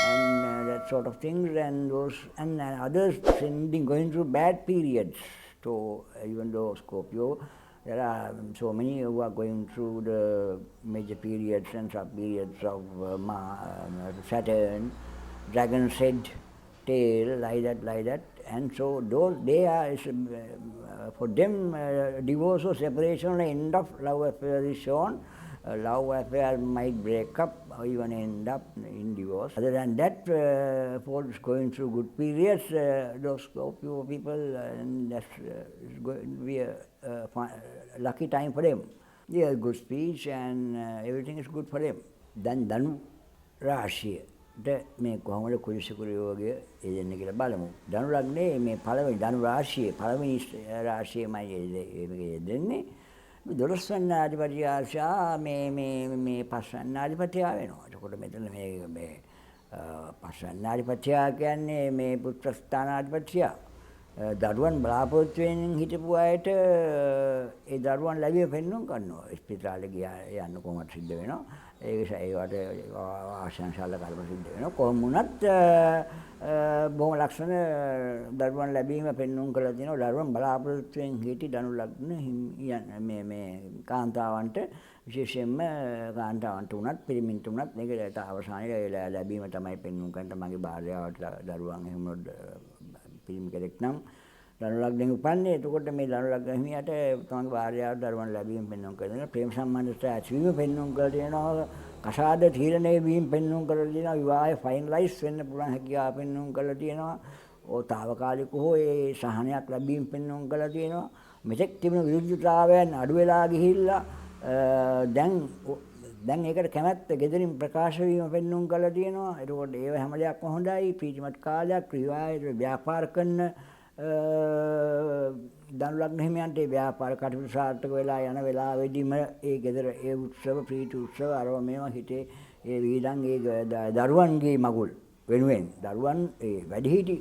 and that sort of things, and those and others going through bad periods. So even though Scorpio, there are so many who are going through the major periods and sub-periods of Saturn, dragon's head, tail, like that. And so those, they are, for them, divorce or separation or end of love affair is shown. Love affair might break up or even end up in divorce. Other than that, for going through good periods, those Scorpio people, and that's going to be a lucky time for them. Yeah, good speech and everything is good for them. Then Dhanu Rashi. මේ කොහොමද කුජසුකුරියෝගේ එදෙන්නේ කියලා බලමු. ධනු ලග්නේ මේ පළවෙනි ධනු රාශියේ පළවෙනි රාශියමයි දෙන්නේ. 12 වෙනි අධිපති ආශා මේ 5 වෙනි අධිපතියා වෙනවා. එතකොට මෙතන මේ 5 වෙනි අධිපතියා කියන්නේ මේ පුත්‍ර ස්ථානාධිපතියා. දරුවන් බලාපොරොත්තු වෙන හිටපු අයට ඒ දරුවන් ලැබිය පෙන්වන්න කරනවා. ස්පිතාලේ ගියා යන්න කොහොමද සිද්ධ වෙනවා. ඒකට ආශංසාල කර්ම සිද්ධ වෙනවා. කොහොම වුණත් බොහොම ලක්ෂණ දරුවන් ලැබීම පෙන්වන්න කරලා තියෙනවා. දරුවන් බලාපොරොත්තු වෙන හිටි ධනු ලග්න මේ කාන්තාවන්ට විශේෂයෙන්ම කාන්තාවන්ට උනත් පිරිමින්ට උනත් මේක අවසානයේ ලැබීම තමයි පෙන්වන්න කරන්නේ. මගේ භාර්යාවට දරුවන් එහෙම පිරිමි කෙනෙක් නම් ධනු ලග්නෙන් උපන්නේ. එතකොට මේ ධනු ලග්න හිමියට තමන්ගේ භාර්යාව දරුවන් ලැබීම පෙන්වන්න කරනවා. ප්‍රේම සම්බන්ධතා ඇතිවීම පෙන්වන්න කරලා තියෙනවා. කසාද තීරණය වීම පෙන්වන්න කරලා තියෙනවා. විවාහය ෆයිනලයිස් වෙන්න පුළුවන් හැකියාව පෙන්වන්න කරලා තියෙනවා. තාවකාලිකව ඒ සහනයක් ලැබීම පෙන්වන්න කරලා තියෙනවා. මෙතෙක් තිබුණු විරුද්ධතාවයන් අඩු වෙලා ගිහිල්ලා දැන් ඒකට කැමැත්ත gederin ප්‍රකාශ වීම පෙන්වන්න කරලා තියෙනවා. ඒකෝට ඒව හැම දෙයක්ම හොඳයි. ප්‍රීතිමත් කාලයක් විවාහයේ ව්‍යාපාර කරන ධනු ලග්න හිමියන්ට ඒ ව්‍යාපාර කටයුතු සාර්ථක වෙලා යන වෙලාවෙදීම ඒ ගෙදර ඒ උත්සව ප්‍රීති උත්සව අරව මේවා හිතේ ඒ වීදන් ඒ දරුවන්ගේ මගුල් වෙනුවෙන් දරුවන් ඒ වැඩිහිටි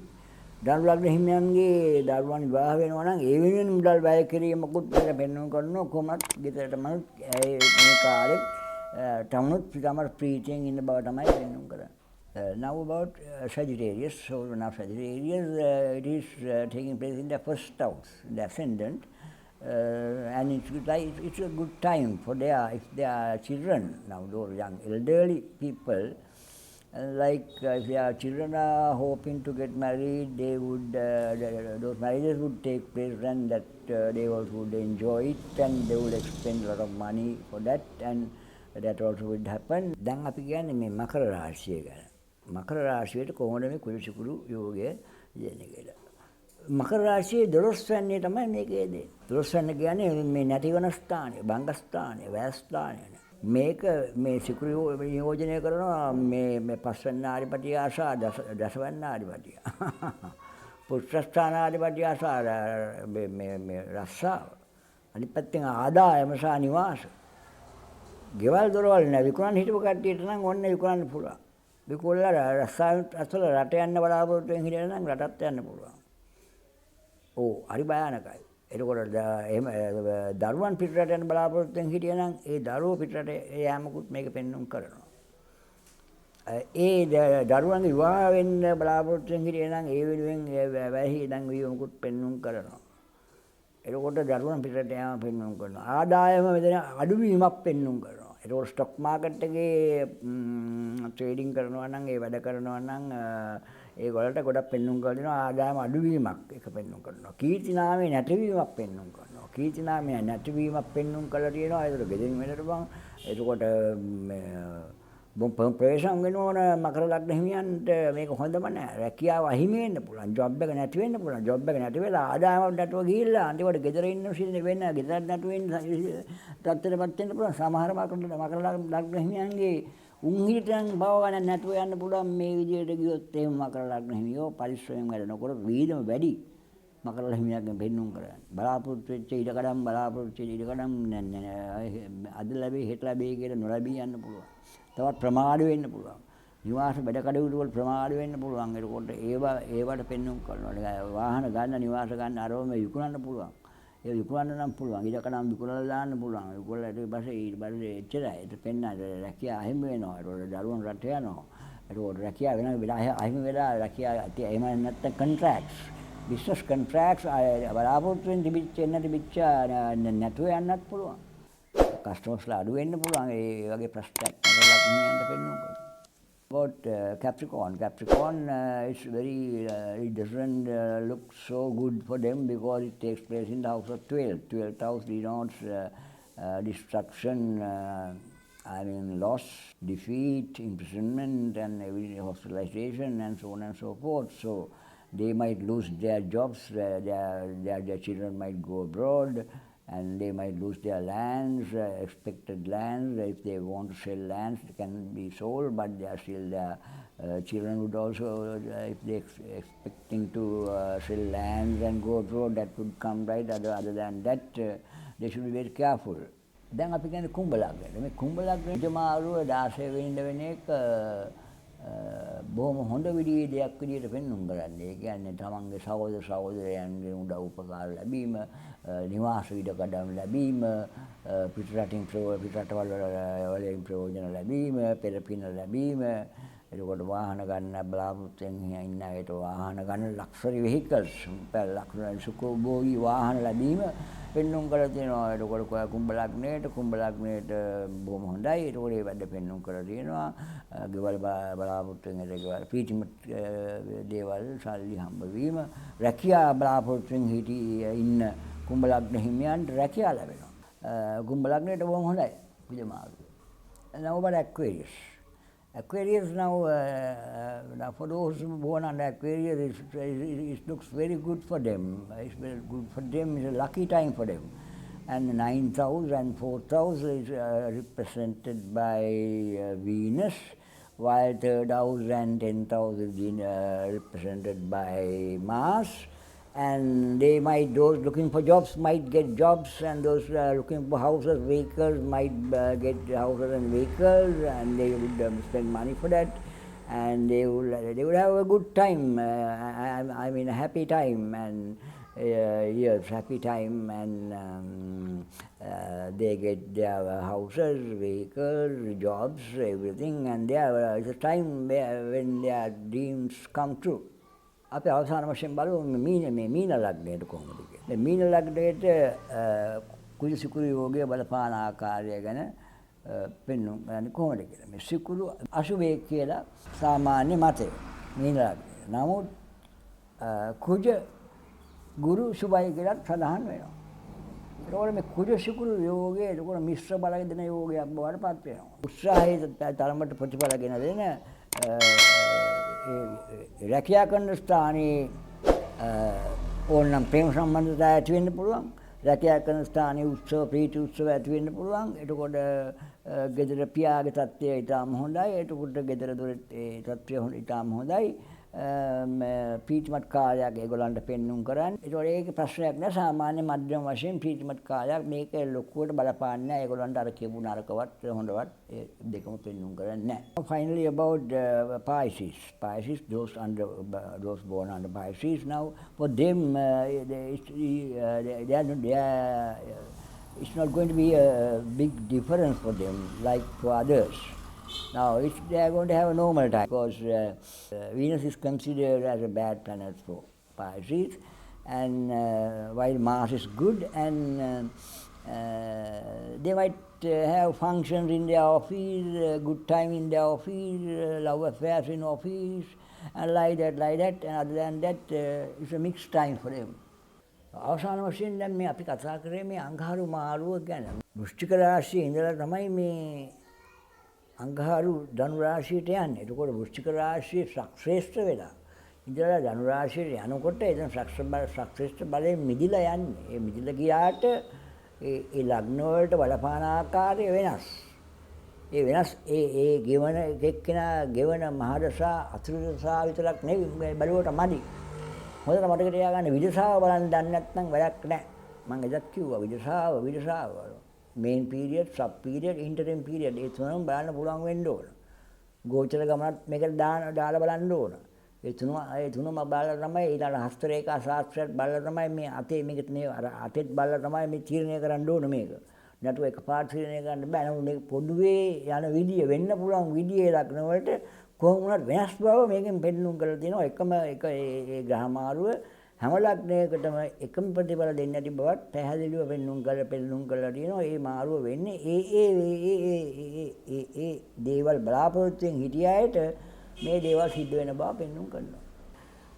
ධනු ලග්න හිමියන්ගේ දරුවන් විවාහ වෙනවා නම් ඒ වෙනුවෙන් මුදල් වැය කිරීමකුත් මෙතන පෙන්වන්න කරනවා. කොහොමත් ගෙදරටම මේ කාලේ තමනුත් පිටමර ප්‍රීතියෙන් ඉන්න බව තමයි පෙන්වන්න කරන්නේ. Now about Sagittarius. So now Sagittarius, it is taking place in the first house, the ascendant, and it's a good time for if their children. Now those young elderly people, like if their children are hoping to get married, they would those marriages would take place, and that they also would enjoy it, and they would spend a lot of money for that, and that also would happen. දැන් අපි කියන්නේ මේ මකර රාශිය ගැන. මකර රාශියට කොහොමද මේ කුරුසිකුරු යෝගය දෙන්නේ කියලා. මකර රාශියේ 12 වෙනියේ තමයි මේකේ දෙන්නේ. 12 වෙනි කියන්නේ මේ නැතිවන ස්ථානය, භංග ස්ථානය, වැය ස්ථානය. මේක මේ සිකුරු නියෝජනය කරනවා මේ පස්වෙනි ආධිපතිය ආසා දසවෙනි ආධිපතිය. පුෂ්ඨ ස්ථාන ආධිපතිය ආසා මේ රස්සාව. අනිත් පැත්තෙන් ආදායම සහ නිවාස. ගෙවල් දොරවල් නැ විකුණන්න හිටපු කට්ටියට නම් ඔන්න විකුණන්න පුළුවන්. විකුණලා රස්සාවෙන් අසල රට යන්න බලාපොරොත්තු වෙන හිටියන නම් රටත් යන්න පුළුවන්. හරි භයානකයි. එතකොට එහෙම දරුවන් පිටරට යන බලාපොරොත්තු වෙන හිටියන නම් ඒ දරුවෝ පිටරට යෑමකුත් මේක පෙන්වන්න කරනවා. ඒ දරුවන්ගේ විවාහ වෙන්න බලාපොරොත්තු වෙන හිටියන නම් ඒ වෙනුවෙන් වැහි ඉඳන් වීමකුත් පෙන්වන්න කරනවා. එතකොට දරුවන් පිටරට යෑම පෙන්වන්න කරනවා. ආදායම මෙතන අඩුවීමක් පෙන්වන්න කරනවා. ඒකෝ ස්ටොක් මාකට් එකේ ට්‍රේඩින් කරනවා නම් ඒ වැඩ කරනවා නම් ඒගොල්ලන්ට ගොඩක් පෙන්නුම් කරනවා ආදායම අඩුවීමක් එක පෙන්නුම් කරනවා. කීර්ති නාමයේ නැතිවීමක් පෙන්නුම් කරනවා. කීර්ති නාමයේ නැතිවීමක් පෙන්නුම් කරලා තියෙනවා. ඒකට ගෙදින් වෙනට බං එතකොට ප්‍රවේශම් වෙනවන මකර ලග්න හිමියන්ට මේක හොඳම නෑ. රැකියාව අහිමි වෙන්න පුළුවන්. ජොබ් එක නැති වෙන්න පුළුවන්. ජොබ් එක නැති වෙලා ආදායමක් නැතුව ගිහිල්ලා අන්තිමට ගෙදර ඉන්න සිටින වෙන්න ගෙදර නැතුව ඉන්න තත්ත්වයටපත් වෙන්න පුළුවන්. සමහර මකර ලග්න හිමියන්ගේ උන්හිටන් බව ගන්න නැතුව යන්න පුළුවන්. මේ විදිහට ගියොත් එහෙම මකර ලග්න හිමියෝ පරිශ්‍රමයෙන් වැඩ නොකර වීදම වැඩි මකර ලග්න හිමියන්ගෙන් පෙන්නුම් කරන්නේ. බලාපොරොත්තු වෙච්ච ඉඩකඩම් බලාපොරොත්තු වෙච්ච ඉඩකඩම් අද ලැබෙයි හෙට ලැබෙයි කියලා නොලැබී යන්න පුළුවන්. තවත් ප්‍රමාද වෙන්න පුළුවන්. නිවාස වැඩ කටයුතු වල ප්‍රමාද වෙන්න පුළුවන්. ඒකට ඒවට පෙන්වන්න කරනවා. වාහන ගන්න, නිවාස ගන්න අරවම විකුණන්න පුළුවන්. ඒ විකුණන්න නම් පුළුවන්. ඉඩකඩම් විකුණලා දාන්න පුළුවන්. ඒගොල්ලෝ ඊට පස්සේ එච්චරයි. ඒක පෙන්නන රැකියාව අහිමි වෙනවා. ඒකට දරුවන් රට යනවා. ඒකට රැකියාව වෙන වෙලාව අහිමි වෙලා රැකියාව එහෙම නැත්නම් කොන්ට්‍රැක්ට්ස්, බිස්නස් කොන්ට්‍රැක්ට්ස් බලාපොරොත්තු වෙන තිබිච්ච නැතුව යන්නත් පුළුවන්. කස්ටමර්ස්ලා අඩු වෙන්න පුළුවන්. ඒ වගේ ප්‍රශ්නයක් නේද පෙන්වන්න. About Capricorn. Capricorn is it doesn't look so good for them because it takes place in the house of 12. 12th house denotes destruction, loss, defeat, imprisonment, and hospitalization, and so on and so forth. So they might lose their jobs, their children might go abroad, and they might lose their lands, expected lands. If they want to sell lands, they can be sold, but they are still their children would also, if they expecting to sell lands and go abroad, that would come right. Other than that, they should be very careful. දැන් අපි කියන්නේ කුම්භ ලග්නය. මේ කුම්භ ලග්නයේ Kuja Maruwa 16 වෙනිදා වෙන එක බොහොම හොඳ විදිහේ දෙයක් විදිහට පෙන්වන්න කරන්නේ. ඒ කියන්නේ තමන්ගේ සහෝදරයන්ගේ උදව් උපකාර ලැබීම, නිවාස ඉඩකඩම් ලැබීම, පිටරටින් පිටරටවල වලින් ප්‍රයෝජන ලැබීම, පෙරපින ලැබීම, එතකොට වාහන ගන්න බලාපොරොත්තු වෙන ඉන්න අයට වාහන ගන්න ලක්ෂරි වෙහිකල්ස්, ලක්ෂරි සුඛෝභෝගී වාහන ලැබීම, පෙන්නුම් කරලා තියෙනවා. එතකොට කුම්භ ලග්නයට බොහොම හොඳයි. එතකොට ඒ වැඩ පෙන්නුම් කරලා තියෙනවා. ගෙවල් බලාපොරොත්තු වෙන ගෙවල් ප්‍රීතිමත් දේවල් සල්ලි හම්බ වීම. රැකියා බලාපොරොත්තු වෙන ඉන්න කුම්භ ලග්න හිමියන්ට රැකියාව ලැබෙනවා. කුම්භ ලග්නයට බොහොම හොඳයි. Kuja Maruwa. Now about Aquarius. Aquarius now for those born under Aquarius, it looks very good for them. It's very good for them. It's a lucky time for them. And 9th house and 4th house is represented by Venus, while 3rd house and 10th house is represented by Mars. And they might, those looking for jobs might get jobs, and those looking for houses, vehicles might get houses and vehicles, and they would spend money for that, and they would have a good time. I mean a happy time, and yes, happy time, and they get their houses, vehicles, jobs, everything, and it's a time when their dreams come true. අපි අවසාන වශයෙන් බලමු මීන ලග්නයට කොහොමද කියලා. මීන ලග්නයට කුජ සිකුරු යෝගය බලපාන ආකාරය ගැන පෙන්වන්න ගන්නේ කොහොමද කියලා. මේ සිකුරු අශුභය කියලා සාමාන්‍ය මතය මීන ලග්නය. නමුත් කුජ ගුරු සුභයි කියලා සඳහන් වෙනවා. ඒකෝර මේ කුජ සිකුරු යෝගය ඒකෝර මිශ්‍ර බලය දෙන යෝගයක් බවට පත් වෙනවා. උත්සාහයේ තරමට ප්‍රතිඵල ගෙන දෙන රැකියා කරන ස්ථානයේ ඕනනම් ප්‍රේම සම්බන්ධතා ඇති වෙන්න පුළුවන්. රැකියා කරන ස්ථානයේ උත්සව ප්‍රීති උත්සව ඇති වෙන්න පුළුවන්. එතකොට ගෙදර පියාගේ තත්ත්වය ඊටම හොඳයි. එතකොට ගෙදර දොරේ ඒ තත්ත්වය ඊටම හොඳයි. ප්‍රීතිමත් කාලයක් ඒගොල්ලන්ට පෙන්눔 කරන්නේ. ඒතකොට ඒකේ ප්‍රශ්නයක් නෑ. සාමාන්‍ය මධ්‍යම වශයෙන් ප්‍රීතිමත් කාලයක්. මේක ලොකුවට බලපාන්නේ නෑ. ඒගොල්ලන්ට අර කියපු නරකවත් හොඳවත් ඒ දෙකම පෙන්눔 කරන්නේ නෑ. Finally about Pisces. Pisces, those born under Pisces, now for them it's not going to be a big difference for them like for others. Now, they are going to have a normal time because Venus is considered as a bad planet for Pisces, and while Mars is good, and they might have functions in their office, good time in their office, love affairs in office, and like that, and other than that, it's a mixed time for them. අවසාන වශයෙන් දැන් මේ අපි කතා කරේ මේ අඟහරු මාරුව ගැන. වෘශ්චික රාශියේ ඉඳලා තමයි මේ අඟහරු ධනු රාශියට යන්නේ. එතකොට වෘශ්චික රාශියේ ශ්‍රේෂ්ඨ වෙලා ඉඳලා ධනු රාශියට යනකොට එතන ශ්‍රේෂ්ඨ බලයෙන් මිදිලා යන්නේ. ඒ මිදිලා ගියාට ඒ ලග්න වලට බලපාන ආකාරය වෙනස්. ඒ වෙනස් ඒ ගෙවන එක්කෙනා ගෙවන මහදසා අතුරුදසා විතරක් නෙවෙයි බලුවට මදි. හොඳට මතක තියාගන්න විදසාව බලන්න දන්නේ නැත්නම් වැඩක් නැහැ. මම එදත් කිව්වා විදසාව main period, sub period, interim period ඒ තුනම බලන්න පුළුවන් වෙන්න ඕන. ගෝචර ගමනත් මේකට දාලා බලන්න ඕන. ඒ තුනම බලලා තමයි ඊළඟ හස්ත රේඛා ශාස්ත්‍රයත් බලලා තමයි මේ අතේ මේක අර අතෙත් බලලා තමයි මේ තීරණය කරන්න ඕන මේක. නැතුව එකපාරට තීරණය කරන්න බෑ. නමුත් මේක පොදුවේ යන විදිය වෙන්න පුළුවන් විදියේ ලග්න වලට කොහොම වුණත් වෙනස් බව මේකෙන් පෙන්නුම් කරලා තියෙනවා. එකම ඒ ග්‍රහ මාරුව හැම ලග්නයකටම එකම ප්‍රතිඵල දෙන්නේ නැති බවත් පැහැදිලිව පෙන්නුම් කරලා තියෙනවා. ඒ මාරුව වෙන්නේ ඒ දේවල් බලාපොරොත්තුෙන් හිටිය අයට මේ දේවල් සිද්ධ වෙන බව පෙන්නුම් කරනවා.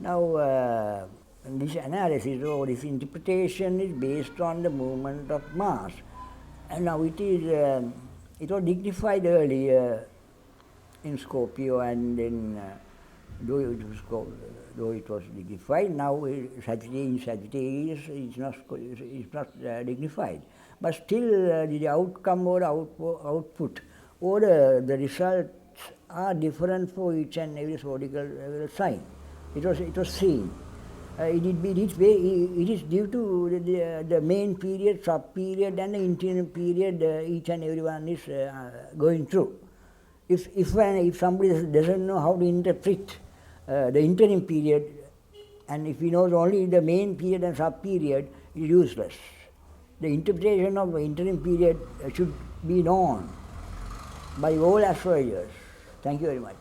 Now this analysis or this interpretation is based on the movement of Mars, and now it was dignified earlier in Scorpio, and then though it was dignified, now Sagittarius is not dignified. But still the outcome or output or the results are different for each and every zodiacal sign. It was seen. It is due to the main period, sub-period, and the interim period each and everyone is going through. If somebody doesn't know how to interpret the interim period, and if he knows only the main period and sub-period, it is useless. The interpretation of the interim period should be known by all astrologers. Thank you very much.